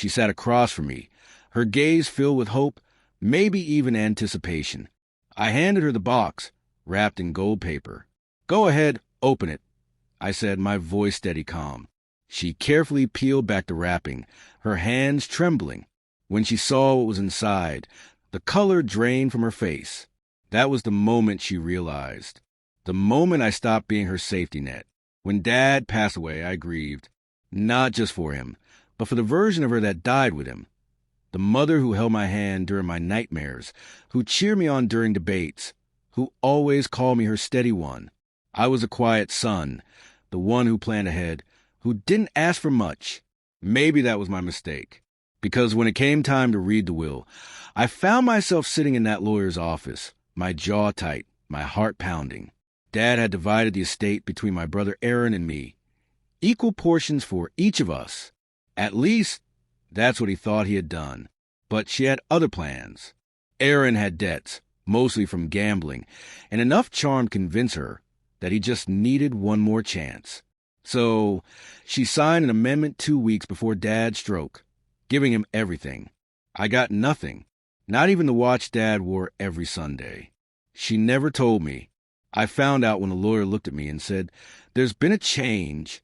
She sat across from me, her gaze filled with hope, maybe even anticipation. I handed her the box, wrapped in gold paper. "Go ahead, open it," I said, my voice steady calm. She carefully peeled back the wrapping, her hands trembling. When she saw what was inside, the color drained from her face. That was the moment she realized. The moment I stopped being her safety net. When Dad passed away, I grieved. Not just for him, but for the version of her that died with him. The mother who held my hand during my nightmares, who cheered me on during debates, who always called me her steady one. I was a quiet son, the one who planned ahead, who didn't ask for much. Maybe that was my mistake. Because when it came time to read the will, I found myself sitting in that lawyer's office, my jaw tight, my heart pounding. Dad had divided the estate between my brother Aaron and me. Equal portions for each of us. At least, that's what he thought he had done. But she had other plans. Aaron had debts, mostly from gambling, and enough charm to convince her that he just needed one more chance. So she signed an amendment 2 weeks before Dad's stroke, giving him everything. I got nothing, not even the watch Dad wore every Sunday. She never told me. I found out when the lawyer looked at me and said, "There's been a change."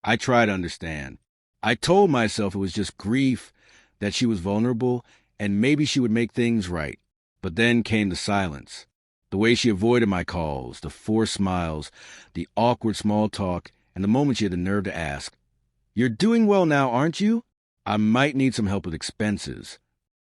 I tried to understand. I told myself it was just grief, that she was vulnerable, and maybe she would make things right. But then came the silence. The way she avoided my calls, the forced smiles, the awkward small talk, and the moment she had the nerve to ask, "You're doing well now, aren't you? I might need some help with expenses."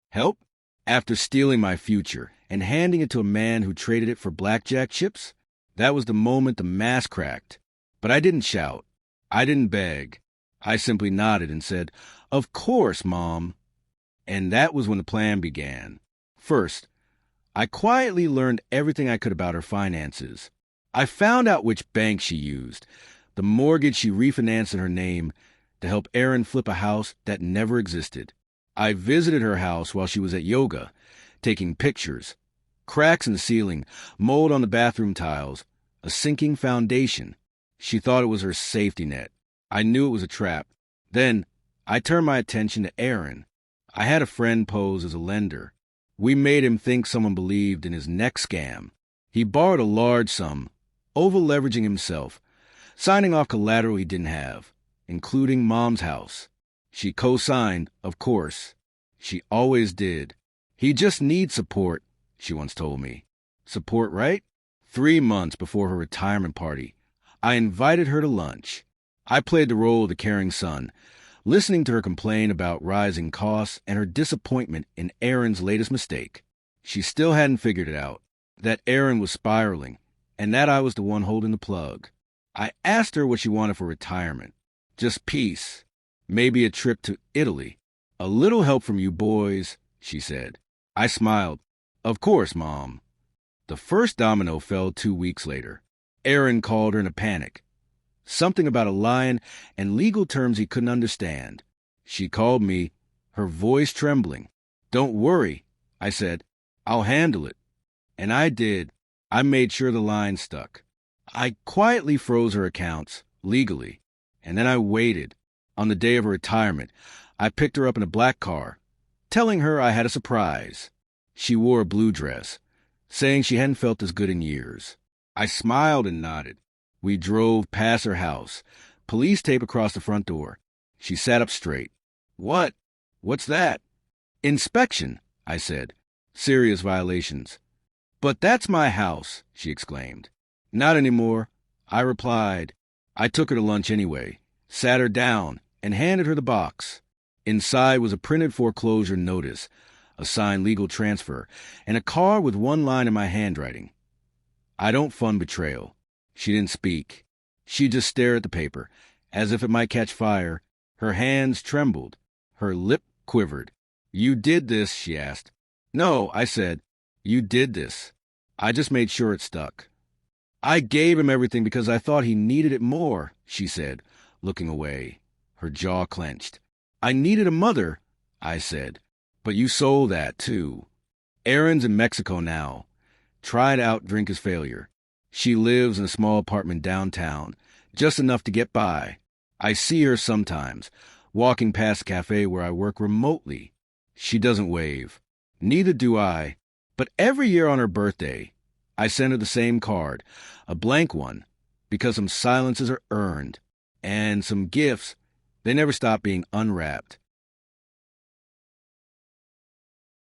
Help? After stealing my future and handing it to a man who traded it for blackjack chips? That was the moment the mask cracked. But I didn't shout. I didn't beg. I simply nodded and said, "Of course, Mom." And that was when the plan began. First, I quietly learned everything I could about her finances. I found out which bank she used, the mortgage she refinanced in her name to help Aaron flip a house that never existed. I visited her house while she was at yoga, taking pictures. Cracks in the ceiling, mold on the bathroom tiles, a sinking foundation. She thought it was her safety net. I knew it was a trap. Then I turned my attention to Aaron. I had a friend pose as a lender. We made him think someone believed in his next scam. He borrowed a large sum, over-leveraging himself, signing off collateral he didn't have, including Mom's house. She co-signed, of course. She always did. "He just needs support," she once told me. Support, right? 3 months before her retirement party, I invited her to lunch. I played the role of the caring son, listening to her complain about rising costs and her disappointment in Aaron's latest mistake. She still hadn't figured it out, that Aaron was spiraling, and that I was the one holding the plug. I asked her what she wanted for retirement. Just peace. Maybe a trip to Italy. "A little help from you boys," she said. I smiled. "Of course, Mom." The first domino fell 2 weeks later. Aaron called her in a panic. Something about a lion and legal terms he couldn't understand. She called me, her voice trembling. "Don't worry," I said. "I'll handle it." And I did. I made sure the line stuck. I quietly froze her accounts, legally. And then I waited. On the day of her retirement, I picked her up in a black car, telling her I had a surprise. She wore a blue dress, saying she hadn't felt as good in years. I smiled and nodded. We drove past her house, police tape across the front door. She sat up straight. "What? What's that?" "Inspection," I said. "Serious violations." "But that's my house," she exclaimed. "Not anymore," I replied. I took her to lunch anyway, sat her down, and handed her the box. Inside was a printed foreclosure notice, a signed legal transfer, and a card with one line in my handwriting. "I don't fund betrayal." She didn't speak. She just stared at the paper, as if it might catch fire. Her hands trembled. Her lip quivered. "You did this?" she asked. "No," I said. "You did this. I just made sure it stuck." "I gave him everything because I thought he needed it more," she said, looking away. Her jaw clenched. "I needed a mother," I said. "But you sold that, too." Aaron's in Mexico now. Tried to outdrink his failure. She lives in a small apartment downtown, just enough to get by. I see her sometimes, walking past a cafe where I work remotely. She doesn't wave. Neither do I. But every year on her birthday, I send her the same card, a blank one, because some silences are earned, and some gifts, they never stop being unwrapped.